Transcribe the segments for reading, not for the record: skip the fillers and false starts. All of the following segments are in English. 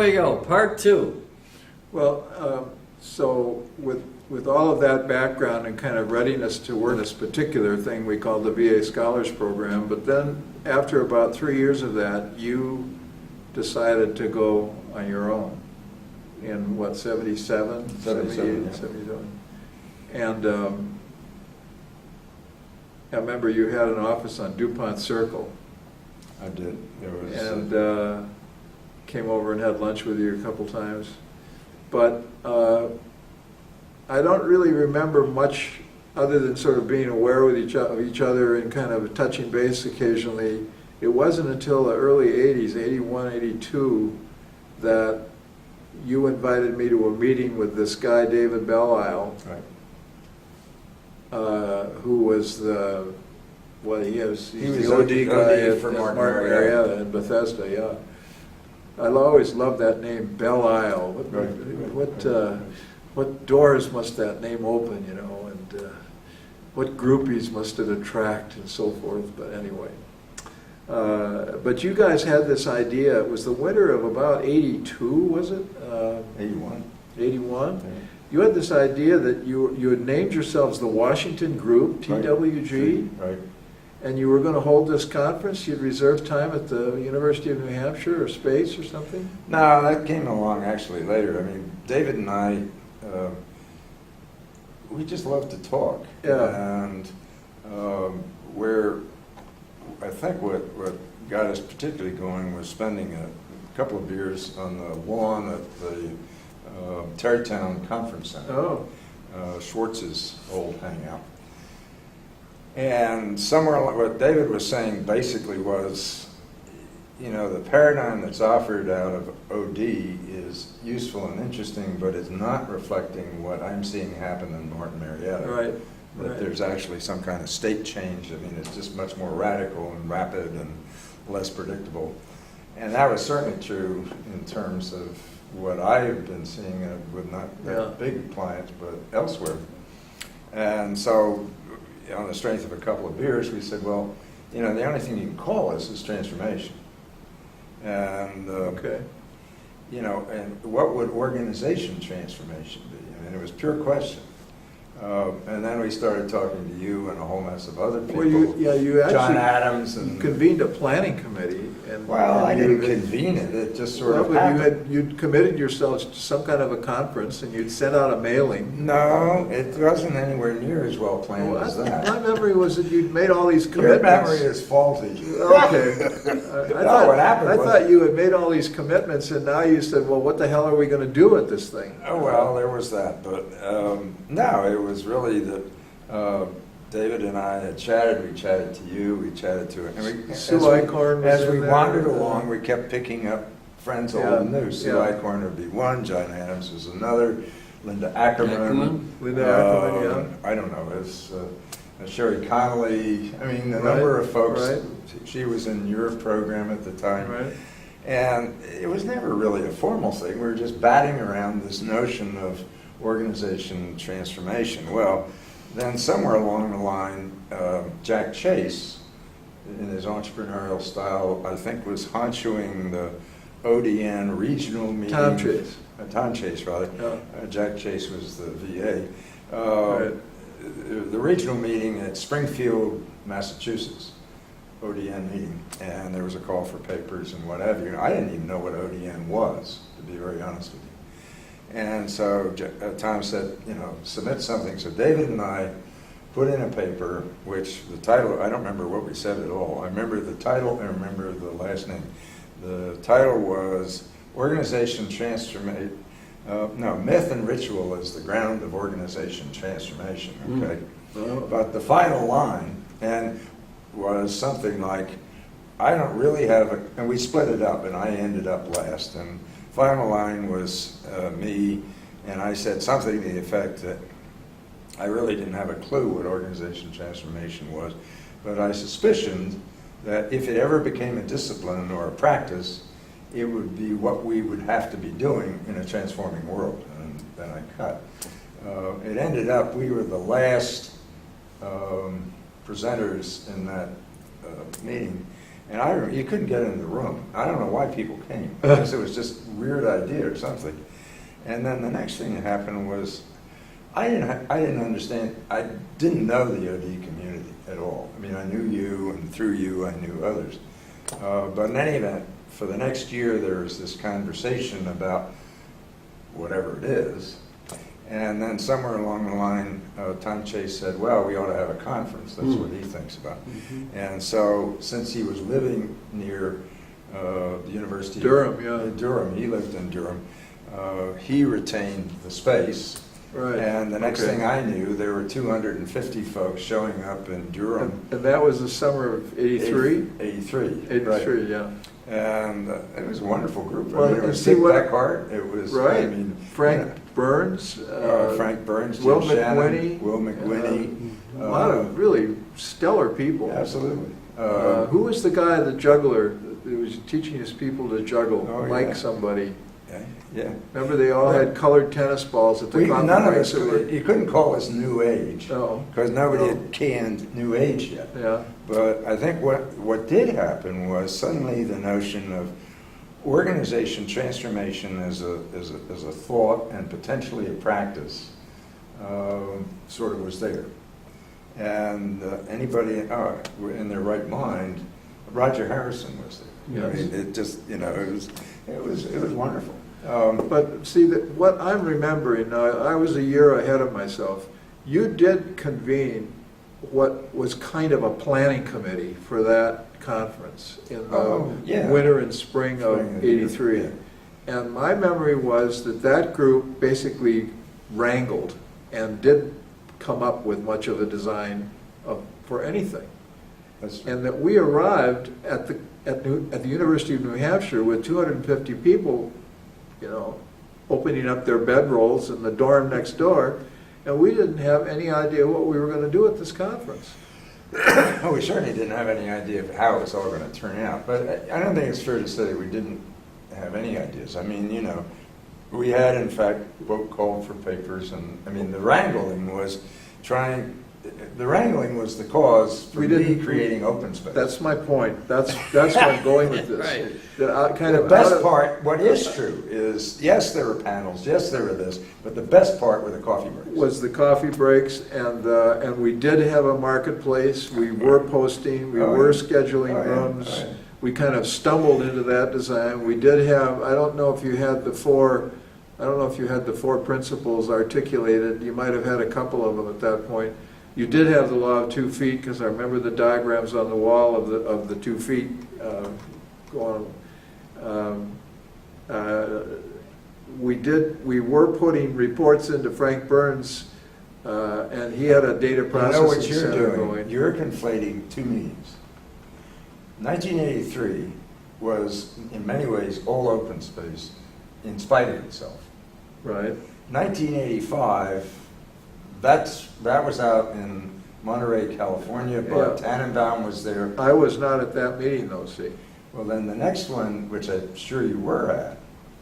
we go, part two. Well, so with all of that background and kind of readiness to work this particular thing we call the VA Scholars Program, but then after about 3 years of that, you decided to go on your own in what, 77? 77, yeah. 77. And I remember you had an office on DuPont Circle. I did. There was, And came over and had lunch with you a couple times. But I don't really remember much other than sort of being aware of each other and kind of touching base occasionally. It wasn't until the early 80s, 81, 82, that you invited me to a meeting with this guy, David Belisle, right. who was the, well, he's was the OD guy for at Martin Martin Marietta in Bethesda, yeah. I always loved that name, Belisle. What doors must that name open, you know, and what groupies must it attract and so forth, but anyway. But you guys had this idea, it was the winter of about 82, was it? 81. 81? Yeah. You had this idea that you had named yourselves the Washington Group, TWG, Right. and you were going to hold this conference. You'd reserved time at the University of New Hampshire or Space or something? No, that came along actually later. I mean, David and I, we just love to talk. Yeah. And where I think what got us particularly going was spending a couple of years on the lawn at the Tarrytown Conference Center. Oh. Schwartz's old hangout. And somewhere, what David was saying basically was, you know, the paradigm that's offered out of OD is useful and interesting, but it's not reflecting what I'm seeing happen in Martin Marietta. Right. That Right. there's actually some kind of state change. I mean, it's just much more radical and rapid and less predictable. And that was certainly true in terms of what I have been seeing with not big clients, but elsewhere. And so, on the strength of a couple of beers, we said, well, you know, the only thing you can call us is transformation. And, Okay. you know, and what would organization transformation be? I mean, it was pure question. And then we started talking to you and a whole mess of other people. Well, you actually John Adams and convened a planning committee. And, well, I and didn't you- convene it. It just sort Well, of but happened. you'd committed yourselves to some kind of a conference, and you'd sent out a mailing. No, it wasn't anywhere near as well planned Well, as my that. memory was that you'd made all these Your commitments. memory is faulty. Okay. What happened I was- thought you had made all these commitments, and now you said, well, what the hell are we going to do with this thing? Oh, well, there was that, but no, it was really that David and I had chatted. We chatted to you. We chatted to it. And Sue as Eichhorn was as we in there. wandered along, we kept picking up friends old and new. Sue yeah. Eichhorn would be one. John Adams was another. Linda Ackerman. Linda Ackerman, I don't know. It's Sherry Connolly. I mean, the Right, number of folks. right. She was in your program at the time. Right. And it was never really a formal thing. We were just batting around this notion of organization transformation. Well, then somewhere along the line, Jack Chase, in his entrepreneurial style, I think was honchoing the ODN regional meeting. Tom Chase. Tom Chase, rather. Yeah. Jack Chase was the VA. Right. The regional meeting at Springfield, Massachusetts. ODN meeting, and there was a call for papers and what have you. I didn't even know what ODN was, to be very honest with you. And so Tom said, you know, submit something. So David and I put in a paper, which the title, I don't remember what we said at all. I remember the title, I remember the last name. The title was Organization Transformation, Myth and Ritual is the Ground of Organization Transformation, okay? Oh. But the final line, and was something like, I don't really have a, and we split it up, and I ended up last. And final line was me, and I said something to the effect that I really didn't have a clue what organization transformation was, but I suspicioned that if it ever became a discipline or a practice, it would be what we would have to be doing in a transforming world. And then I cut. It ended up, we were the last presenters in that meeting, And you couldn't get into the room. I don't know why people came. I guess it was just a weird idea or something. And then the next thing that happened was, I didn't understand, I didn't know the OD community at all. I mean, I knew you, and through you, I knew others. But in any event, for the next year, there was this conversation about whatever it is. And then somewhere along the line, Tom Chase said, well, we ought to have a conference. That's what he thinks about. And so, since he was living near the University Durham, yeah. Durham, he lived in Durham, he retained the space. Right. And the next Okay. thing I knew, there were 250 folks showing up in Durham. And that was the summer of 83? 83. 83, right. yeah. And it was a wonderful group. Well, I mean, it and was see Dick what- Beckhart. It was, Right. I mean, Frank Burns. Frank Burns, Will Jim Shannon, McWhinney. Will McWhinney. A lot of really stellar people. Absolutely. Who was the guy, the juggler, that was teaching his people to juggle? Oh, Mike yeah. somebody. Yeah. Remember, they all had colored tennis balls at the None of conference. us, you couldn't call us New Age, No. because nobody No. had canned New Age yet. Yeah. But I think what did happen was suddenly the notion of organization transformation as a thought and potentially a practice sort of was there. And anybody in their right mind, Roger Harrison was there. I Yes. mean, it just, it was wonderful. But see, what I'm remembering, I was a year ahead of myself. You did convene what was kind of a planning committee for that conference in the winter and spring of '83. Yeah. And my memory was that group basically wrangled and didn't come up with much of a design for anything. That's true. And that we arrived at the University of New Hampshire with 250 people, opening up their bedrolls in the dorm next door, and we didn't have any idea what we were going to do at this conference. Well, we certainly didn't have any idea of how it was all going to turn out. But I don't think it's fair to say that we didn't have any ideas. I mean, we had, in fact, called for papers, and I mean, the wrangling was the cause for me creating open space. That's my point. That's where I'm going with this. Right. The best part, what is true, is yes, there were panels, yes, there were this, but the best part were the coffee breaks. Was the coffee breaks, and we did have a marketplace. We were posting, we were scheduling rooms. Oh, yeah. We kind of stumbled into that design. We did have, I don't know if you had the four principles articulated. You might have had a couple of them at that point. You did have the law of 2 feet, because I remember the diagrams on the wall of the 2 feet going. We were putting reports into Frank Burns, and he had a data You processing know what you're center doing? going. You're conflating two meetings. 1983 was, in many ways, all open space, in spite of itself. Right. 1985, that was out in Monterey, California. Bart Tannenbaum was there. I was not at that meeting, though, see. Well, then the next one, which I'm sure you were at,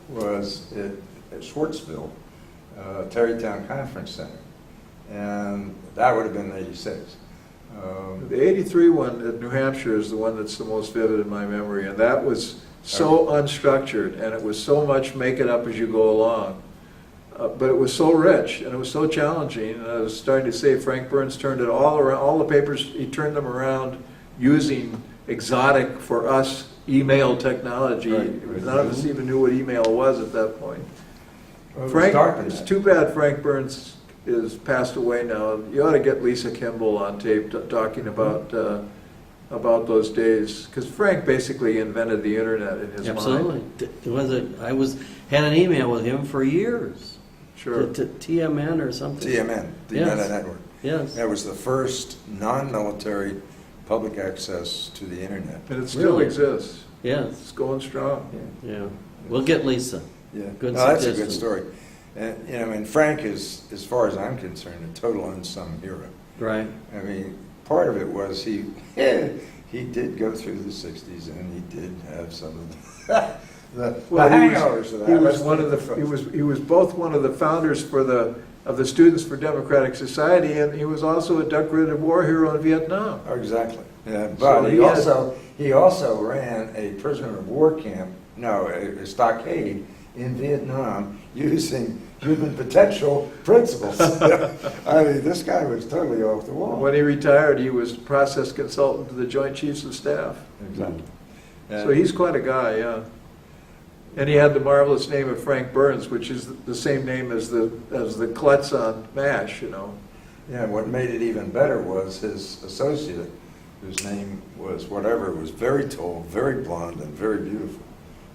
was at Schwartzville, Tarrytown Conference Center. And that would have been 86. The 83 one at New Hampshire is the one that's the most vivid in my memory, and that was so unstructured, and it was so much make it up as you go along. But it was so rich, and it was so challenging, and I was starting to say Frank Burns turned it all around, all the papers, he turned them around using exotic, for us, email technology. Right. None of us even knew what email was at that point. Well, It's too bad Frank Burns is passed away now. You ought to get Lisa Kimball on tape talking about those days, because Frank basically invented the internet in his mind. Absolutely. Had an email with him for years. Sure. To TMN or something. TMN, the Yes. Meta Network. Yes. That was the first non-military public access to the internet. And it still Really? exists. Yes. It's going strong. Yeah. We'll get Lisa. Yeah, Good no, that's a good suggestion. story. And I mean, Frank is, as far as I'm concerned, a total unsung hero. Right. I mean, part of it was he did go through the '60s, and he did have some of the hangovers of that. He was Let's one put of it the. He was both one of the founders of the Students for Democratic Society, and he was also a decorated war hero in Vietnam. Oh, exactly. Yeah, So but he he had- also He also ran a prisoner of war camp, no, a stockade in Vietnam using human potential principles. I mean, this guy was totally off the wall. When he retired, he was process consultant to the Joint Chiefs of Staff. Exactly. So he's quite a guy, yeah. And he had the marvelous name of Frank Burns, which is the same name as the klutz on MASH, you know. Yeah, and what made it even better was his associate, whose name was whatever, was very tall, very blonde, and very beautiful.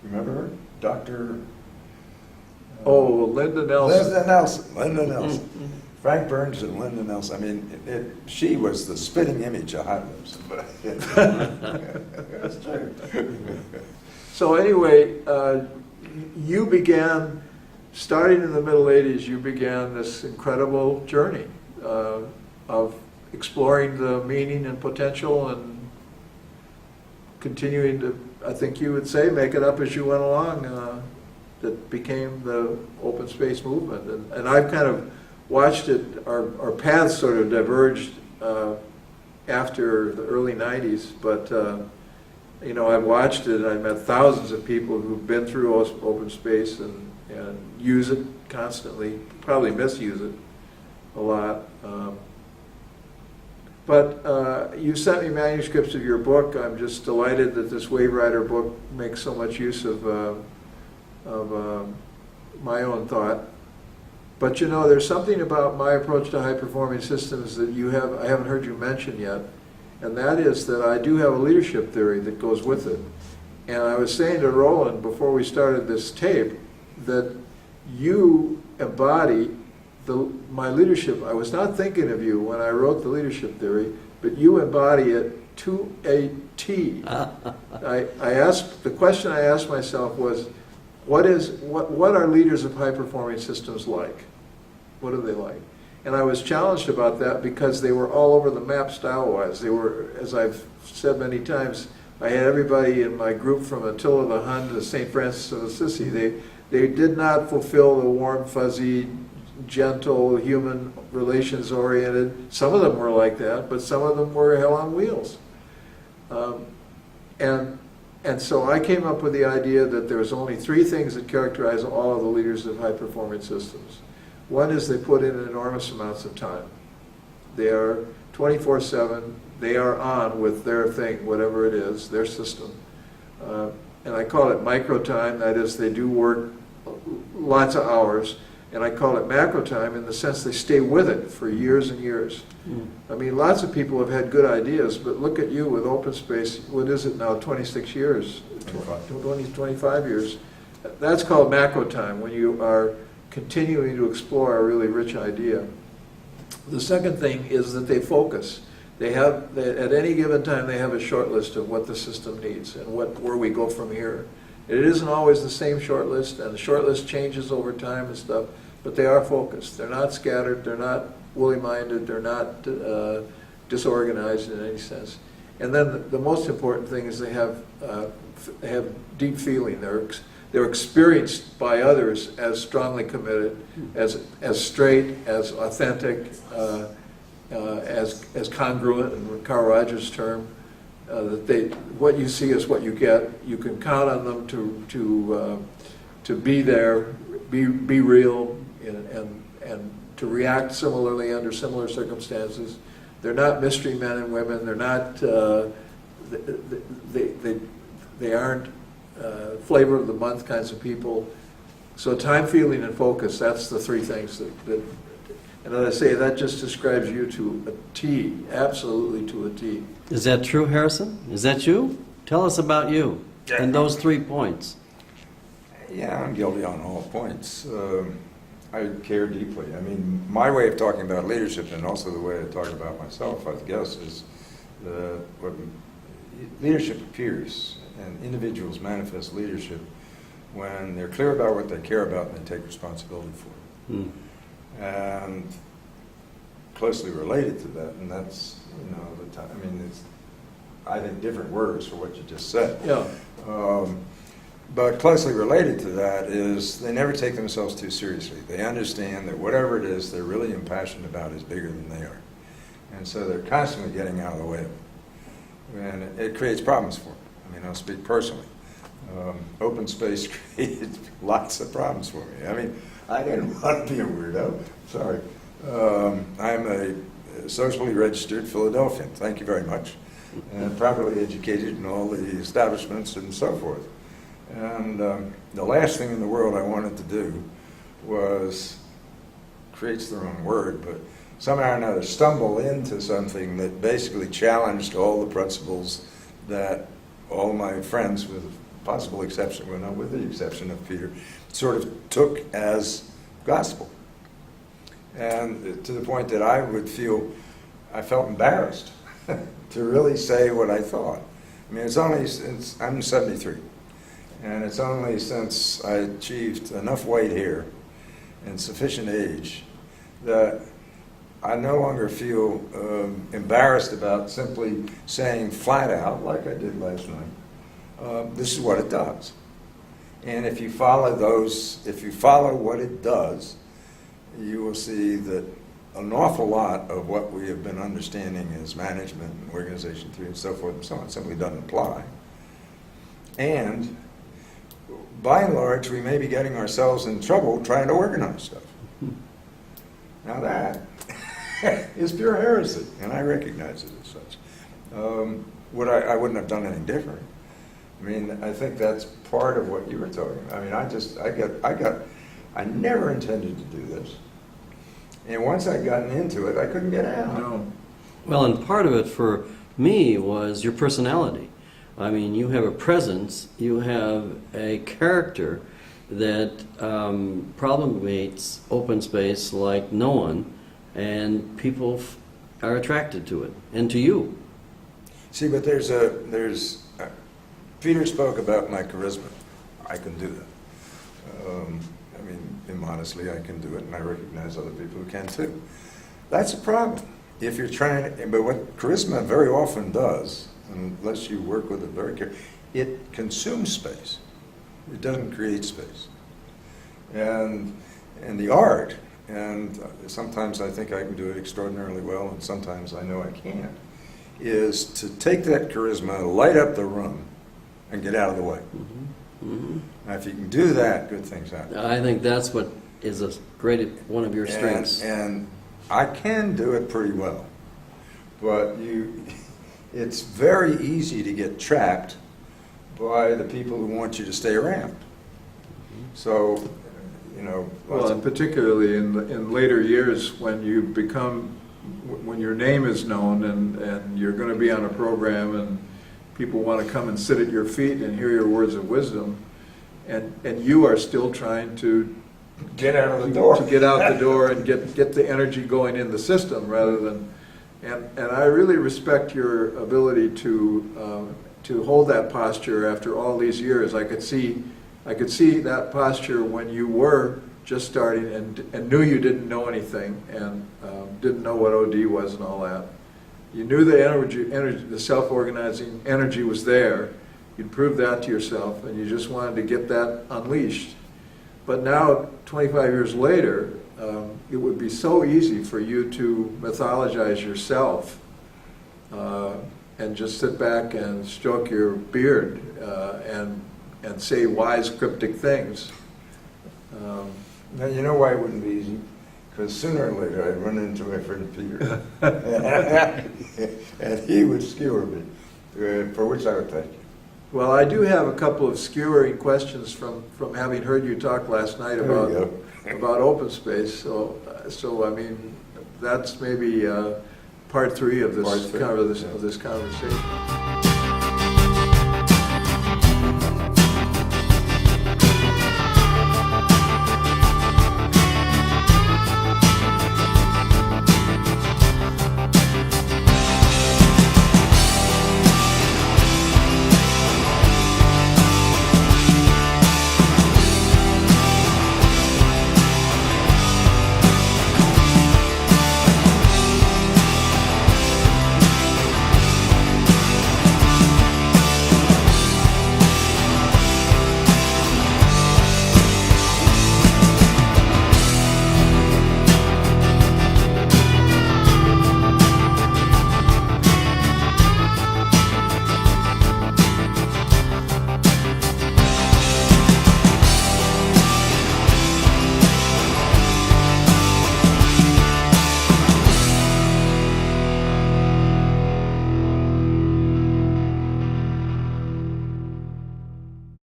Remember her? Dr. Oh, Linda Nelson. Linda Nelson. Frank Burns and Linda Nelson. I mean, she was the spitting image of Hot Lips. That's true. So anyway, you began, starting in the middle 80s, you began this incredible journey of exploring the meaning and potential and continuing to, I think you would say, make it up as you went along. That became the open space movement. And I've kind of watched it, our paths sort of diverged after the early 90s, but you know, I've watched it, and I've met thousands of people who've been through open space and use it constantly, probably misuse it a lot. But you sent me manuscripts of your book. I'm just delighted that this Wave Rider book makes so much use of my own thought. But you know, there's something about my approach to high-performing systems that I haven't heard you mention yet, and that is that I do have a leadership theory that goes with it. And I was saying to Roland before we started this tape that you embody my leadership. I was not thinking of you when I wrote the leadership theory, but you embody it to a T. The question I asked myself was, what are leaders of high-performing systems like? What are they like? And I was challenged about that because they were all over the map style-wise. They were, as I've said many times, I had everybody in my group from Attila the Hun to St. Francis of Assisi. They did not fulfill the warm, fuzzy, gentle, human relations-oriented. Some of them were like that, but some of them were hell on wheels. And so I came up with the idea that there's only three things that characterize all of the leaders of high-performing systems. One is they put in enormous amounts of time. They are 24/7. They are on with their thing, whatever it is, their system. And I call it micro time. That is, they do work lots of hours. And I call it macro time in the sense they stay with it for years and years. I mean, lots of people have had good ideas, but look at you with open space. What is it now, 26 years? 25 years. That's called macro time, when you are continuing to explore a really rich idea. The second thing is that they focus. At any given time, they have a short list of what the system needs and where we go from here. It isn't always the same short list, and the short list changes over time and stuff, but they are focused. They're not scattered, they're not woolly-minded, they're not disorganized in any sense. And then the most important thing is they have deep feeling. They're experienced by others as strongly committed, as straight, as authentic, as congruent, in Carl Rogers' term. That what you see is what you get. You can count on them to be there, be real, and to react similarly under similar circumstances. They're not mystery men and women. They're not. They aren't flavor of the month kinds of people. So time, feeling, and focus. That's the three things that. And as I say, that just describes you to a T, absolutely to a T. Is that true, Harrison? Is that you? Tell us about you and those 3 points. Yeah, I'm guilty on all points. I care deeply. I mean, my way of talking about leadership, and also the way I talk about myself, I guess, is what leadership appears, and individuals manifest leadership when they're clear about what they care about and they take responsibility for it. And closely related to that, and that's, you know, the time. I mean, it's, I think, different words for what you just said. Yeah. But closely related to that is they never take themselves too seriously. They understand that whatever it is they're really impassioned about is bigger than they are. And so they're constantly getting out of the way of it. And it creates problems for me. I mean, I'll speak personally. Open space created lots of problems for me. I mean, I didn't want to be a weirdo. Sorry. I'm a socially registered Philadelphian. Thank you very much. And properly educated in all the establishments and so forth. And the last thing in the world I wanted to do was, creates the wrong word, but somehow or another stumble into something that basically challenged all the principles that all my friends, with possible exception, well, not with the exception of Peter, sort of took as gospel. And to the point that I felt embarrassed to really say what I thought. I mean, it's only since, I'm 73, and it's only since I achieved enough white hair and sufficient age that I no longer feel embarrassed about simply saying flat out, like I did last night, this is what it does. And if you follow what it does, you will see that an awful lot of what we have been understanding as management and organization theory and so forth and so on simply doesn't apply. And by and large, we may be getting ourselves in trouble trying to organize stuff. Now that is pure heresy, and I recognize it as such. I wouldn't have done anything different. I mean, I think that's part of what you were talking about. I mean, I never intended to do this. And once I'd gotten into it, I couldn't get out. No. Well, and part of it for me was your personality. I mean, you have a presence, you have a character that promulgates open space like no one, and people are attracted to it, and to you. See, but Peter spoke about my charisma. I can do that. I mean, immodestly, I can do it, and I recognize other people who can too. That's a problem. If you're but what charisma very often does, unless you work with it very carefully, it consumes space. It doesn't create space. And the art, and sometimes I think I can do it extraordinarily well, and sometimes I know I can't, is to take that charisma, light up the room, and get out of the way. Mm-hmm. Mm-hmm. Now, if you can do that, good things happen. I think that's what is one of your strengths. And I can do it pretty well, but it's very easy to get trapped by the people who want you to stay around. So, you know. Well, and particularly in later years when you when your name is known and you're going to be on a program and people want to come and sit at your feet and hear your words of wisdom, and you are still trying to get out of the door. To get out the door and get the energy going in the system rather than, and I really respect your ability to hold that posture after all these years. I could see that posture when you were just starting and knew you didn't know anything and didn't know what OD was and all that. You knew the energy, the self-organizing energy was there. You'd proved that to yourself, and you just wanted to get that unleashed. But now, 25 years later, it would be so easy for you to mythologize yourself and just sit back and stroke your beard and say wise, cryptic things. Now, you know why it wouldn't be easy? Because sooner or later I'd run into my friend Peter. And he would skewer me, for which I would thank you. Well, I do have a couple of skewering questions from having heard you talk last night about open space. So I mean, that's maybe part 3 of this conversation.